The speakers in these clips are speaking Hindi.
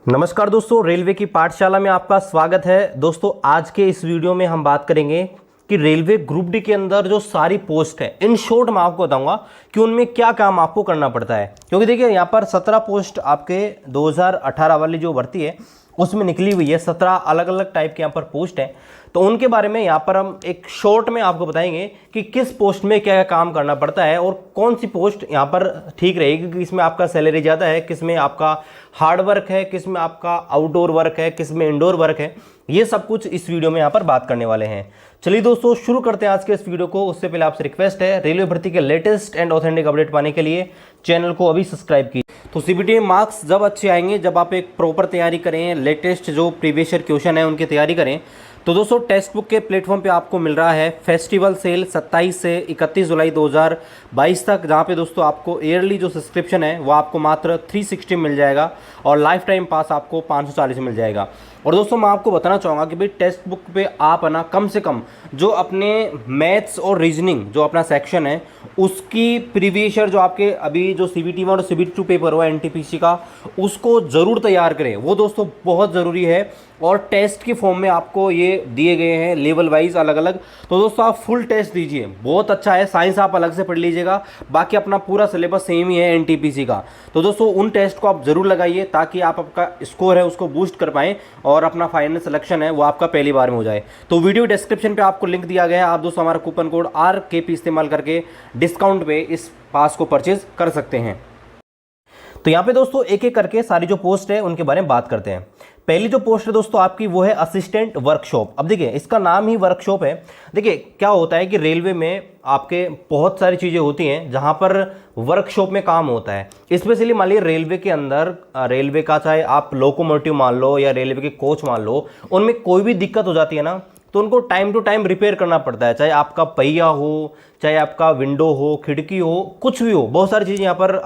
नमस्कार दोस्तों, रेलवे की पाठशाला में आपका स्वागत है। दोस्तों आज के इस वीडियो में हम बात करेंगे कि रेलवे ग्रुप डी के अंदर जो सारी पोस्ट है, इन शॉर्ट मैं आपको बताऊंगा कि उनमें क्या काम आपको करना पड़ता है। क्योंकि देखिए यहाँ पर 17 पोस्ट आपके 2018 वाली जो भर्ती है उसमें निकली हुई है। 17 अलग अलग टाइप के यहाँ पर पोस्ट है, तो उनके बारे में यहाँ पर हम एक शॉर्ट में आपको बताएंगे कि किस पोस्ट में क्या क्या काम करना पड़ता है और कौन सी पोस्ट यहाँ पर ठीक रहेगी, कि इसमें आपका सैलरी ज़्यादा है, किस में आपका हार्ड वर्क है, किस में आपका आउटडोर वर्क है, किस में इंडोर वर्क है। ये सब कुछ इस वीडियो में यहाँ पर बात करने वाले हैं। चलिए दोस्तों शुरू करते हैं आज के इस वीडियो को। उससे पहले आपसे रिक्वेस्ट है, रेलवे भर्ती के लेटेस्ट एंड ऑथेंटिक अपडेट पाने के लिए चैनल को अभी सब्सक्राइब कीजिए। तो सीबीटी में मार्क्स जब अच्छे आएंगे, जब आप एक प्रॉपर तैयारी करें, लेटेस्ट जो प्रीवियस ईयर क्वेश्चन है उनकी तैयारी करें, तो दोस्तों टेक्स्ट बुक के प्लेटफॉर्म पे आपको मिल रहा है फेस्टिवल सेल 27 से 31 जुलाई 2022 तक, जहाँ पे दोस्तों आपको ईयरली जो सब्सक्रिप्शन है वो आपको मात्र 360 मिल जाएगा और लाइफ टाइम पास आपको 540 मिल जाएगा। और दोस्तों मैं आपको बताना चाहूँगा कि भाई टेक्स्ट बुक पे आप है ना कम से कम जो अपने मैथ्स और रीजनिंग जो अपना सेक्शन है उसकी प्रीवियस ईयर जो आपके अभी जो CBT 1 और CBT 2 पेपर हुआ NTPC का, उसको ज़रूर तैयार करें। वो दोस्तों बहुत ज़रूरी है और टेस्ट के फॉर्म में आपको ये दिए गए हैं लेवल वाइज अलग अलग। तो दोस्तों आप फुल टेस्ट दीजिए, बहुत अच्छा है। साइंस आप अलग से पढ़ लीजिएगा, बाकी अपना पूरा सिलेबस सेम ही है NTPC का। तो दोस्तों उन टेस्ट को आप ज़रूर लगाइए ताकि आप आपका स्कोर है उसको बूस्ट कर पाएँ और अपना फाइनल सिलेक्शन है वो आपका पहली बार में हो जाए। तो वीडियो डिस्क्रिप्शन पे आपको लिंक दिया गया है, आप दोस्तों हमारा कूपन कोड RKP इस्तेमाल करके डिस्काउंट पे इस पास को परचेज कर सकते हैं। तो यहाँ पे दोस्तों एक एक करके सारी जो पोस्ट है उनके बारे में बात करते हैं। पहली जो पोस्ट है दोस्तों आपकी वो है असिस्टेंट वर्कशॉप। अब देखिए इसका नाम ही वर्कशॉप है। देखिए क्या होता है कि रेलवे में आपके बहुत सारी चीज़ें होती हैं जहाँ पर वर्कशॉप में काम होता है। स्पेशली मान लीजिए रेलवे के अंदर, रेलवे का चाहे आप लोकोमोटिव मान लो या रेलवे के कोच मान लो, उनमें कोई भी दिक्कत हो जाती है ना, तो उनको टाइम टू टाइम रिपेयर करना पड़ता है। चाहे आपका पहिया हो, चाहे आपका विंडो हो, खिड़की हो, कुछ भी हो, बहुत सारी चीज़ें यहाँ पर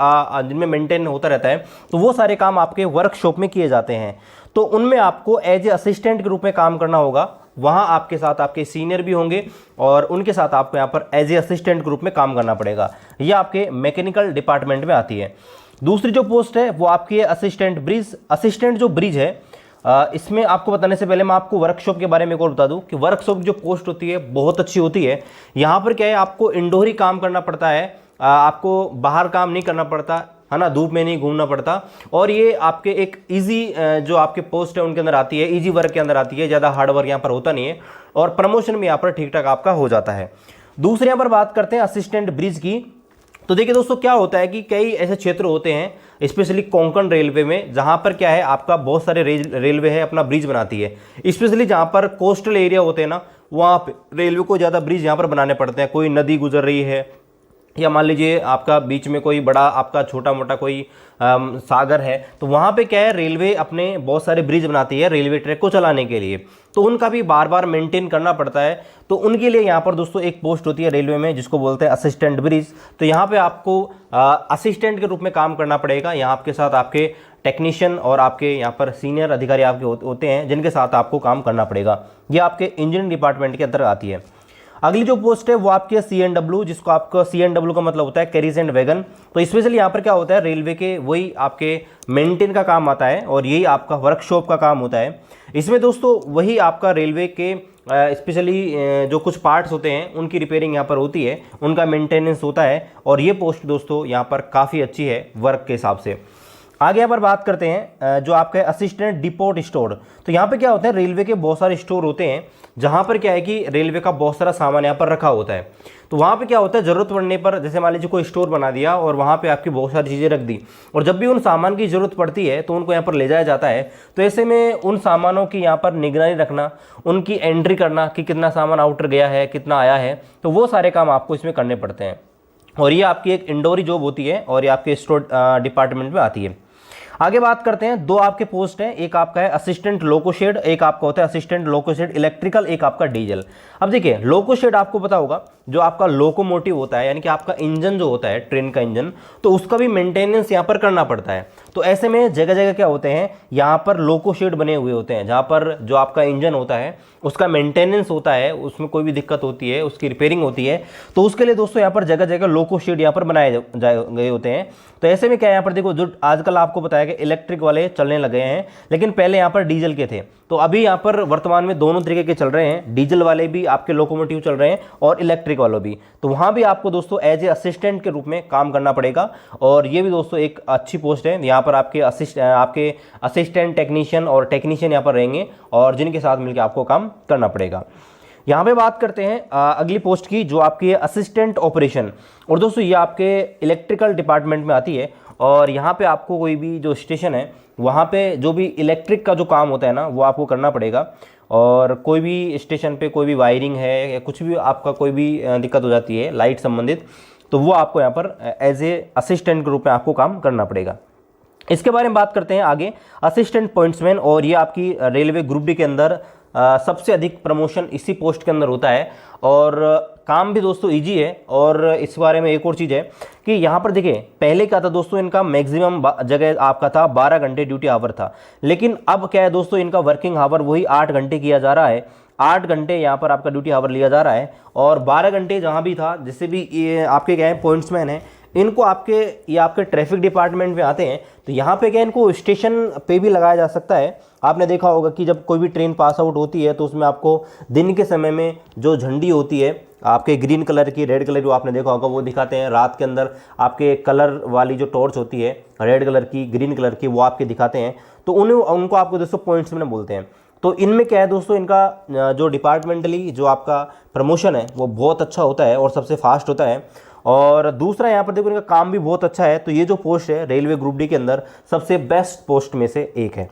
जिनमें मेंटेन होता रहता है। तो वो सारे काम आपके वर्कशॉप में किए जाते हैं। तो उनमें आपको एज ए असिस्टेंट के रूप में काम करना होगा। वहाँ आपके साथ आपके सीनियर भी होंगे और उनके साथ आपको यहाँ पर एज ए असिस्टेंट के रूप में काम करना पड़ेगा। ये आपके मैकेनिकल डिपार्टमेंट में आती है। दूसरी जो पोस्ट है वो आपकी है असिस्टेंट ब्रिज। असिस्टेंट जो ब्रिज है, इसमें आपको बताने से पहले मैं आपको वर्कशॉप के बारे में एक और बता दूं कि वर्कशॉप जो पोस्ट होती है बहुत अच्छी होती है। यहाँ पर क्या है, आपको इंडोर ही काम करना पड़ता है, आपको बाहर काम नहीं करना पड़ता है ना, धूप में नहीं घूमना पड़ता। और ये आपके एक इजी जो आपके पोस्ट है उनके अंदर आती है, इजी वर्क के अंदर आती है, ज़्यादा हार्ड वर्क यहाँ पर होता नहीं है और प्रमोशन भी यहाँ पर ठीक ठाक आपका हो जाता है। दूसरे यहाँ पर बात करते हैं असिस्टेंट ब्रिज की। तो देखिए दोस्तों क्या होता है कि कई ऐसे क्षेत्र होते हैं स्पेशली कोंकण रेलवे में, जहां पर क्या है आपका बहुत सारे रेलवे है अपना ब्रिज बनाती है। स्पेशली जहां पर कोस्टल एरिया होते हैं ना, वहां पे रेलवे को ज़्यादा ब्रिज यहां पर बनाने पड़ते हैं। कोई नदी गुजर रही है या मान लीजिए आपका बीच में कोई बड़ा आपका छोटा मोटा कोई सागर है, तो वहाँ पे क्या है रेलवे अपने बहुत सारे ब्रिज बनाती है रेलवे ट्रैक को चलाने के लिए। तो उनका भी बार बार मेंटेन करना पड़ता है। तो उनके लिए यहाँ पर दोस्तों एक पोस्ट होती है रेलवे में जिसको बोलते हैं असिस्टेंट ब्रिज। तो यहाँ पे आपको असिस्टेंट के रूप में काम करना पड़ेगा। यहाँ आपके साथ आपके टेक्नीशियन और आपके यहाँ पर सीनियर अधिकारी आपके होते हैं जिनके साथ आपको काम करना पड़ेगा। ये आपके इंजीनियरिंग डिपार्टमेंट के अंदर आती है। अगली जो पोस्ट है वो आपकी है CNW, जिसको आपका CNW का मतलब होता है कैरीज एंड वैगन। तो स्पेशली यहाँ पर क्या होता है, रेलवे के वही आपके मेंटेन का काम आता है और यही आपका वर्कशॉप का काम होता है। इसमें दोस्तों वही आपका रेलवे के स्पेशली जो कुछ पार्ट्स होते हैं उनकी रिपेयरिंग यहाँ पर होती है, उनका मेंटेनेंस होता है। और ये पोस्ट दोस्तों यहाँ पर काफ़ी अच्छी है वर्क के हिसाब से। आगे यहाँ पर बात करते हैं जो आपका असिस्टेंट डिपोट स्टोर। तो यहाँ पे क्या होता है, रेलवे के बहुत सारे स्टोर होते हैं जहाँ पर क्या है कि रेलवे का बहुत सारा सामान यहाँ पर रखा होता है। तो वहाँ पे क्या होता है, ज़रूरत पड़ने पर जैसे मान लीजिए कोई स्टोर बना दिया और वहाँ पे आपकी बहुत सारी चीज़ें रख दी, और जब भी उन सामान की ज़रूरत पड़ती है तो उनको यहाँ पर ले जाया जाता है। तो ऐसे में उन सामानों की यहाँ पर निगरानी रखना, उनकी एंट्री करना कि कितना सामान आउटर गया है, कितना आया है, तो वो सारे काम आपको इसमें करने पड़ते हैं। और ये आपकी एक इंडोरी जॉब होती है और ये आपके स्टोर डिपार्टमेंट में आती है। आगे बात करते हैं, दो आपके पोस्ट हैं, एक आपका है असिस्टेंट लोकोशेड, एक आपका होता है असिस्टेंट लोकोशेड इलेक्ट्रिकल, एक आपका डीजल। अब देखिए लोकोशेड आपको पता होगा जो आपका लोकोमोटिव होता है, यानी कि आपका इंजन जो होता है ट्रेन का इंजन, तो उसका भी मेंटेनेंस यहाँ पर करना पड़ता है। तो ऐसे में जगह जगह क्या होते हैं, यहाँ पर लोको शेड बने हुए होते हैं, जहाँ पर जो आपका इंजन होता है उसका मेंटेनेंस होता है, उसमें कोई भी दिक्कत होती है, उसकी रिपेयरिंग होती है, तो उसके लिए दोस्तों यहाँ पर जगह जगह लोको शेड यहाँ पर बनाए गए होते हैं। तो ऐसे में क्या है, यहाँ पर देखो जो आजकल आपको बताया कि इलेक्ट्रिक वाले चलने लगे हैं, लेकिन पहले यहाँ पर डीजल के थे। तो अभी यहाँ पर वर्तमान में दोनों तरीके के चल रहे हैं, डीजल वाले भी आपके लोकोमोटिव चल रहे हैं और इलेक्ट्रिक वालों भी। तो वहाँ भी आपको दोस्तों एज ए असिस्टेंट के रूप में काम करना पड़ेगा, और ये भी दोस्तों एक अच्छी पोस्ट है। यहाँ पर आपके असिस्टेंट टेक्नीशियन और टेक्नीशियन यहाँ पर रहेंगे, और जिनके साथ मिलकर आपको काम करना पड़ेगा। यहाँ पे बात करते हैं अगली पोस्ट की, जो आपकी है असिस्टेंट ऑपरेशन। और दोस्तों ये आपके इलेक्ट्रिकल डिपार्टमेंट में आती है, और यहाँ पे आपको कोई भी जो स्टेशन है वहाँ पे जो भी इलेक्ट्रिक का जो काम होता है ना, वो आपको करना पड़ेगा। और कोई भी स्टेशन पे कोई भी वायरिंग है या कुछ भी आपका कोई भी दिक्कत हो जाती है लाइट संबंधित, तो वो आपको यहाँ पर एज ए असिस्टेंट के रूप में आपको काम करना पड़ेगा। इसके बारे में बात करते हैं आगे, असिस्टेंट पॉइंट्समैन। और ये आपकी रेलवे ग्रुप डी के अंदर सबसे अधिक प्रमोशन इसी पोस्ट के अंदर होता है, और काम भी दोस्तों इजी है। और इस बारे में एक और चीज़ है कि यहाँ पर देखिए, पहले क्या था दोस्तों, इनका मैक्सिमम जगह आपका था 12 घंटे ड्यूटी आवर था, लेकिन अब क्या है दोस्तों, इनका वर्किंग आवर वही 8 घंटे किया जा रहा है। 8 घंटे यहाँ पर आपका ड्यूटी आवर लिया जा रहा है, और 12 घंटे जहाँ भी था, जिससे भी ये आपके क्या है पॉइंट्समैन हैं, इनको ये आपके ट्रैफिक डिपार्टमेंट में आते हैं। तो यहाँ पे क्या, इनको स्टेशन पे भी लगाया जा सकता है। आपने देखा होगा कि जब कोई भी ट्रेन पास आउट होती है तो उसमें आपको दिन के समय में जो झंडी होती है आपके ग्रीन कलर की, रेड कलर की, आपने देखा होगा, वो दिखाते हैं। रात के अंदर आपके कलर वाली जो टॉर्च होती है, रेड कलर की, ग्रीन कलर की, वो आपके दिखाते हैं। तो उनको आपको दोस्तों पॉइंट्समैन बोलते हैं। तो इनमें क्या है दोस्तों, इनका जो डिपार्टमेंटली जो आपका प्रमोशन है वो बहुत अच्छा होता है और सबसे फास्ट होता है। और दूसरा यहाँ पर देखो, इनका काम भी बहुत अच्छा है। तो ये जो पोस्ट है रेलवे ग्रुप डी के अंदर सबसे बेस्ट पोस्ट में से एक है।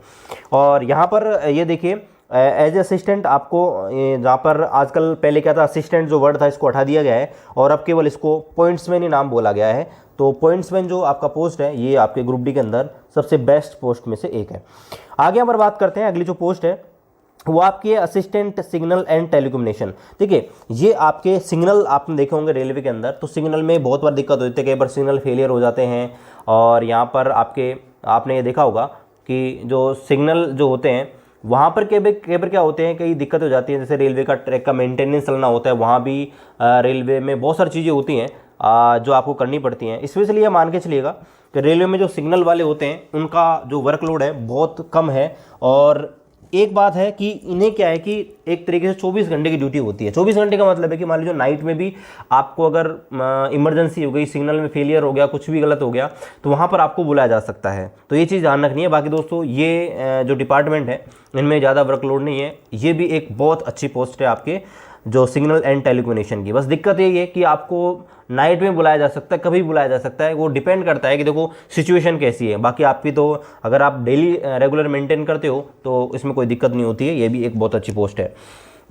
और यहाँ पर ये देखिए, एज असिस्टेंट आपको जहाँ पर आजकल पहले क्या था, असिस्टेंट जो वर्ड था इसको हटा दिया गया है, और अब केवल इसको पॉइंट्समैन ही नाम बोला गया है। तो पॉइंट्समैन जो आपका पोस्ट है, ये आपके ग्रुप डी के अंदर सबसे बेस्ट पोस्ट में से एक है। आगे हम बात करते हैं, अगली जो पोस्ट है वो आपकी है असिस्टेंट सिग्नल एंड टेलीकम्युनिकेशन। देखिए, ये आपके सिग्नल आपने देखे होंगे रेलवे के अंदर, तो सिग्नल में बहुत बार दिक्कत होती है, कई बार सिग्नल फेलियर हो जाते हैं। और यहाँ पर आपने ये देखा होगा कि जो सिग्नल जो होते हैं वहाँ पर कई बार क्या होते हैं, कई दिक्कत हो जाती है। जैसे रेलवे का ट्रैक का मेंटेनेंस चलना होता है, वहाँ भी रेलवे में बहुत सारी चीज़ें होती हैं जो आपको करनी पड़ती हैं। स्पेशली ये मान के चलिएगा कि रेलवे में जो सिग्नल वाले होते हैं उनका जो वर्कलोड है बहुत कम है। और एक बात है कि इन्हें क्या है कि एक तरीके से 24 घंटे की ड्यूटी होती है। 24 घंटे का मतलब है कि मान लीजिए नाइट में भी आपको अगर इमरजेंसी हो गई, सिग्नल में फेलियर हो गया, कुछ भी गलत हो गया, तो वहाँ पर आपको बुलाया जा सकता है। तो ये चीज़ ध्यान रखनी है। बाकी दोस्तों ये जो डिपार्टमेंट है इनमें ज़्यादा वर्कलोड नहीं है। ये भी एक बहुत अच्छी पोस्ट है आपके जो सिग्नल एंड टेलीकम्युनिकेशन की। बस दिक्कत यही है कि आपको नाइट में बुलाया जा सकता है, कभी बुलाया जा सकता है, वो डिपेंड करता है कि देखो सिचुएशन कैसी है। बाकी आपकी तो अगर आप डेली रेगुलर मेंटेन करते हो तो इसमें कोई दिक्कत नहीं होती है। ये भी एक बहुत अच्छी पोस्ट है।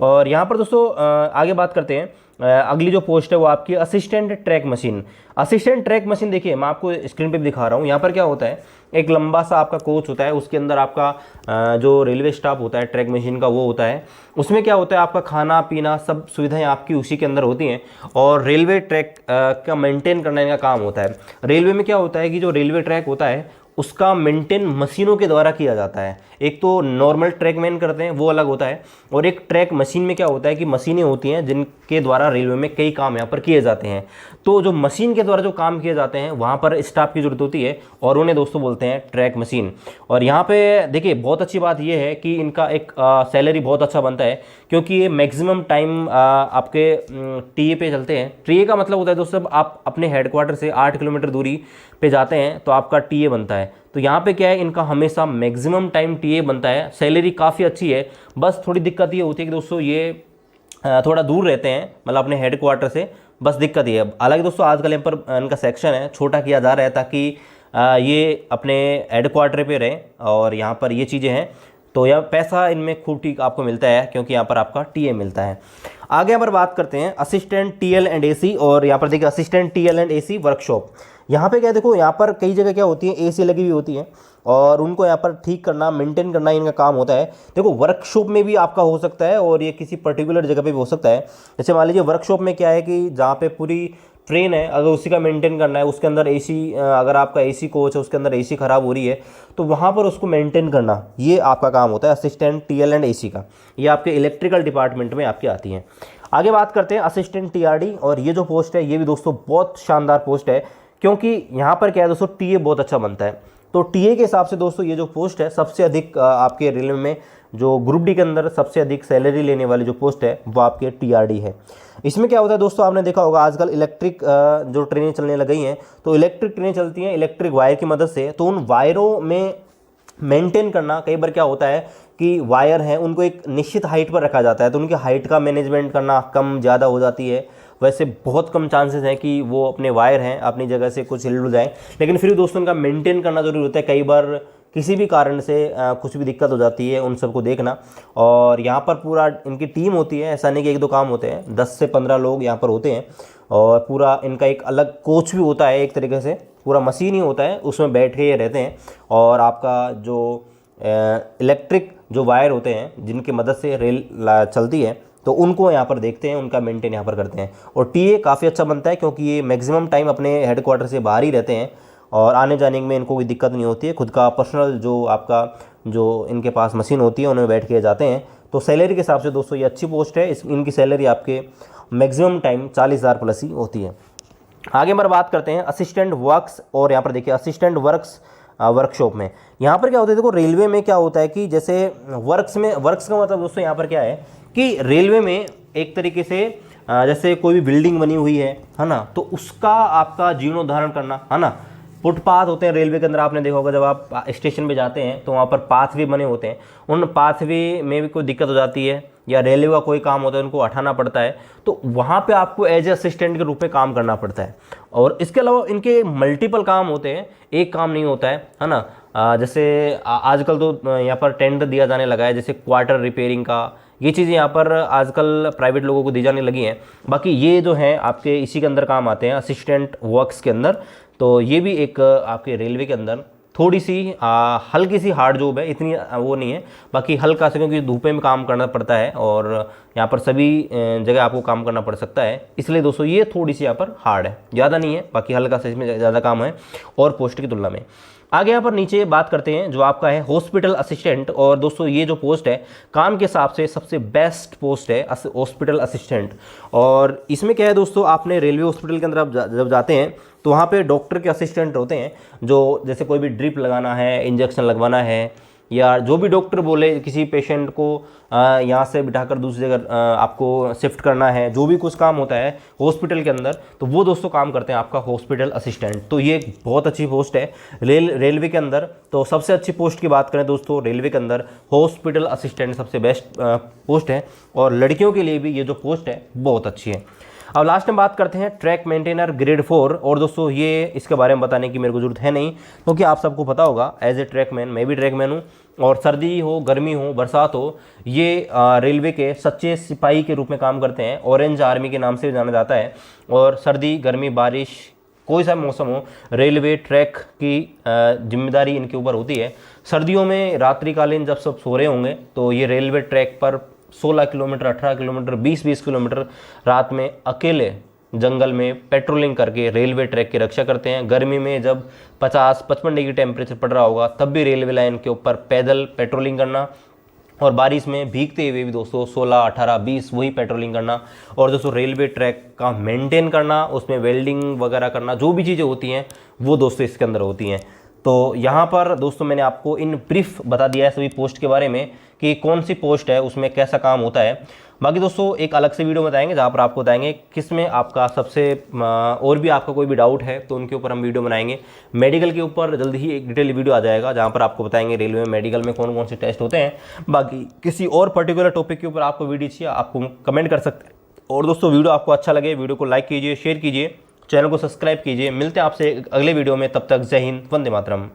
और यहाँ पर दोस्तों आगे बात करते हैं, अगली जो पोस्ट है वो आपकी assistant track machine. Assistant track machine देखिए, मैं आपको स्क्रीन पे भी दिखा रहा हूँ। यहाँ पर क्या होता है, एक लंबा सा आपका कोच होता है, उसके अंदर आपका जो रेलवे स्टाफ होता है ट्रैक मशीन का वो होता है। उसमें क्या होता है, आपका खाना पीना सब सुविधाएं आपकी उसी के अंदर होती हैं, और रेलवे ट्रैक का मेंटेन करने का काम होता है। रेलवे में क्या होता है कि जो रेलवे ट्रैक होता है उसका मेंटेन मशीनों के द्वारा किया जाता है। एक तो नॉर्मल ट्रैक मैन करते हैं, वो अलग होता है, और एक ट्रैक मशीन में क्या होता है कि मशीनें होती हैं जिनके द्वारा रेलवे में कई काम यहाँ पर किए जाते हैं। तो जो मशीन के द्वारा जो काम किए जाते हैं वहाँ पर स्टाफ की जरूरत होती है, और उन्हें दोस्तों बोलते हैं ट्रैक मशीन। और यहाँ पे देखिए, बहुत अच्छी बात यह है कि इनका एक सैलरी बहुत अच्छा बनता है, क्योंकि ये मैक्सिमम टाइम आपके टीए पे चलते हैं। टीए का मतलब होता है दोस्तों, आप अपने हेडक्वार्टर से 8 किलोमीटर दूरी पे जाते हैं तो आपका टीए बनता है। तो यहाँ पे क्या है, इनका हमेशा मैक्सिमम टाइम टीए बनता है। सैलरी काफ़ी अच्छी है। बस थोड़ी दिक्कत ये होती है कि दोस्तों ये थोड़ा दूर रहते हैं, मतलब अपने हेडक्वार्टर से, बस दिक्कत ये है। हालांकि दोस्तों आजकल यहाँ पर इनका सेक्शन है छोटा किया जा रहा है ताकि ये अपने हेडक्वार्टर पे रहें, और यहाँ पर ये चीज़ें हैं। तो यह पैसा इनमें खूब ठीक आपको मिलता है, क्योंकि यहाँ पर आपका टीए मिलता है। आगे यहाँ पर बात करते हैं असिस्टेंट टीएल एंड एसी। और यहाँ पर देखिए assistant TL and AC workshop. यहाँ पे क्या देखो, यहाँ पर कई जगह क्या होती है, एसी लगी हुई होती है, और उनको यहाँ पर ठीक करना, मेंटेन करना इनका काम होता है। देखो वर्कशॉप में भी आपका हो सकता है, और ये किसी पर्टिकुलर जगह पे भी हो सकता है। जैसे मान लीजिए वर्कशॉप में क्या है कि जहाँ पे पूरी ट्रेन है, अगर उसी का मेंटेन करना है, उसके अंदर एसी, अगर आपका एसी कोच है उसके अंदर एसी ख़राब हो रही है तो वहाँ पर उसको मेंटेन करना, ये आपका काम होता है असिस्टेंट टीएल एंड एसी का। ये आपके इलेक्ट्रिकल डिपार्टमेंट में आपकी आती हैं। आगे बात करते हैं असिस्टेंट टीआरडी, और ये जो पोस्ट है ये भी दोस्तों बहुत शानदार पोस्ट है, क्योंकि यहाँ पर क्या है दोस्तों, टीए बहुत अच्छा बनता है। तो टीए के हिसाब से दोस्तों ये जो पोस्ट है सबसे अधिक आपके रेलवे में जो ग्रुप डी के अंदर सबसे अधिक सैलरी लेने वाली जो पोस्ट है वो आपके टीआरडी है। इसमें क्या होता है दोस्तों, आपने देखा होगा आजकल इलेक्ट्रिक जो ट्रेनें चलने लग गई हैं, तो इलेक्ट्रिक ट्रेनें चलती हैं इलेक्ट्रिक वायर की मदद से। तो उन वायरों में मेंटेन करना, कई बार क्या होता है कि वायर हैं उनको एक निश्चित हाइट पर रखा जाता है, तो उनकी हाइट का मैनेजमेंट करना कम ज़्यादा हो जाती है। वैसे बहुत कम चांसेस हैं कि वो अपने वायर हैं अपनी जगह से कुछ हिल उड़ जाए, लेकिन फिर दोस्तों उनका मेंटेन करना जरूरी होता है। कई बार किसी भी कारण से कुछ भी दिक्कत हो जाती है, उन सबको देखना। और यहाँ पर पूरा इनकी टीम होती है, ऐसा नहीं कि एक दो काम होते हैं, 10 से 15 लोग यहाँ पर होते हैं। और पूरा इनका एक अलग कोच भी होता है, एक तरीके से पूरा मशीन ही होता है, उसमें बैठ के ये रहते हैं। और आपका जो इलेक्ट्रिक जो वायर होते हैं जिनकी मदद से रेल चलती है, तो उनको यहाँ पर देखते हैं, उनका मेंटेन यहाँ पर करते हैं। और टीए काफ़ी अच्छा बनता है क्योंकि ये मैक्सिमम टाइम अपने हेडक्वार्टर से बाहर ही रहते हैं और आने जाने में इनको कोई दिक्कत नहीं होती है। खुद का पर्सनल जो आपका जो इनके पास मशीन होती है उनमें बैठ के जाते हैं। तो सैलरी के हिसाब से दोस्तों ये अच्छी पोस्ट है, इनकी सैलरी आपके मैक्सिमम टाइम 40,000 प्लस ही होती है। आगे हमारे बात करते हैं असिस्टेंट वर्क्स, और यहाँ पर देखिए असिस्टेंट वर्क्स वर्कशॉप में। यहाँ पर क्या होता है, देखो रेलवे में क्या होता है कि जैसे वर्क्स में, वर्क्स का मतलब दोस्तों यहाँ पर क्या है कि रेलवे में एक तरीके से जैसे कोई भी बिल्डिंग बनी हुई है ना, तो उसका आपका जीर्णोद्धारण करना, है ना। फुटपाथ होते हैं रेलवे के अंदर, आपने देखा होगा जब आप स्टेशन पे जाते हैं तो वहाँ पर पाथवे बने होते हैं, उन पाथवे में भी कोई दिक्कत हो जाती है या रेलवे का कोई काम होता है उनको हटाना पड़ता है, तो वहाँ पे आपको एज ए असिस्टेंट के रूप में काम करना पड़ता है। और इसके अलावा इनके मल्टीपल काम होते हैं, एक काम नहीं होता है ना। जैसे आजकल तो यहाँ पर टेंडर दिया जाने लगा है, जैसे क्वार्टर रिपेयरिंग का, ये चीज़ें यहाँ पर आजकल प्राइवेट लोगों को दी जाने लगी हैं। बाकी ये जो है आपके इसी के अंदर काम आते हैं असिस्टेंट वर्क्स के अंदर। तो ये भी एक आपके रेलवे के अंदर थोड़ी सी हल्की सी हार्ड जॉब है, इतनी वो नहीं है, बाकी हल्का से, क्योंकि धूपे में काम करना पड़ता है और यहाँ पर सभी जगह आपको काम करना पड़ सकता है, इसलिए दोस्तों ये थोड़ी सी यहाँ पर हार्ड है, ज़्यादा नहीं है, बाकी हल्का से इसमें ज़्यादा काम है और पोस्ट की तुलना में। आगे यहाँ पर नीचे बात करते हैं जो आपका है हॉस्पिटल असिस्टेंट, और दोस्तों ये जो पोस्ट है काम के हिसाब से सबसे बेस्ट पोस्ट है हॉस्पिटल असिस्टेंट। और इसमें क्या है दोस्तों, आपने रेलवे हॉस्पिटल के अंदर आप जब जाते हैं तो वहाँ पे डॉक्टर के असिस्टेंट होते हैं, जो जैसे कोई भी ड्रिप लगाना है, इंजेक्शन लगवाना है, या जो भी डॉक्टर बोले किसी पेशेंट को यहाँ से बिठाकर दूसरी जगह आपको शिफ्ट करना है, जो भी कुछ काम होता है हॉस्पिटल के अंदर, तो वो दोस्तों काम करते हैं आपका हॉस्पिटल असिस्टेंट। तो ये एक बहुत अच्छी पोस्ट है रेलवे के अंदर। तो सबसे अच्छी पोस्ट की बात करें दोस्तों रेलवे के अंदर हॉस्पिटल असिस्टेंट सबसे बेस्ट पोस्ट है, और लड़कियों के लिए भी ये जो पोस्ट है बहुत अच्छी है। अब लास्ट में बात करते हैं ट्रैक मेंटेनर ग्रेड 4, और दोस्तों ये इसके बारे में बताने की मेरे को जरूरत है नहीं, क्योंकि आप सबको पता होगा एज ए ट्रैकमैन, मैं भी ट्रैकमैन हूँ, और सर्दी हो, गर्मी हो, बरसात हो, ये रेलवे के सच्चे सिपाही के रूप में काम करते हैं, ऑरेंज आर्मी के नाम से जाना जाता है। और सर्दी, गर्मी, बारिश, कोई सा मौसम हो, रेलवे ट्रैक की जिम्मेदारी इनके ऊपर होती है। सर्दियों में रात्रिकालीन जब सब सो रहे होंगे तो ये रेलवे ट्रैक पर 16 किलोमीटर, 18 किलोमीटर, 20-20 किलोमीटर रात में अकेले जंगल में पेट्रोलिंग करके रेलवे ट्रैक की रक्षा करते हैं। गर्मी में जब 50-55 डिग्री टेम्परेचर पड़ रहा होगा तब भी रेलवे लाइन के ऊपर पैदल पेट्रोलिंग करना, और बारिश में भीगते हुए भी दोस्तों 16, 18, 20 वही पेट्रोलिंग करना, और दोस्तों रेलवे ट्रैक का मेंटेन करना, उसमें वेल्डिंग वगैरह करना, जो भी चीज़ें होती हैं वो दोस्तों इसके अंदर होती हैं। तो यहाँ पर दोस्तों मैंने आपको इन ब्रीफ बता दिया है सभी पोस्ट के बारे में कि कौन सी पोस्ट है, उसमें कैसा काम होता है। बाकी दोस्तों एक अलग से वीडियो बताएंगे जहाँ पर आपको बताएंगे किस में आपका सबसे और भी आपका कोई भी डाउट है तो उनके ऊपर हम वीडियो बनाएंगे। मेडिकल के ऊपर जल्दी ही एक डिटेल वीडियो आ जाएगा जहाँ पर आपको बताएंगे रेलवे में मेडिकल में कौन कौन से टेस्ट होते हैं। बाकी किसी और पर्टिकुलर टॉपिक के ऊपर आपको वीडियो चाहिए आपको कमेंट कर सकते हैं। और दोस्तों वीडियो आपको अच्छा लगे वीडियो को लाइक कीजिए, शेयर कीजिए, चैनल को सब्सक्राइब कीजिए। मिलते हैं आपसे अगले वीडियो में, तब तक जय हिंद, वंदे मातरम।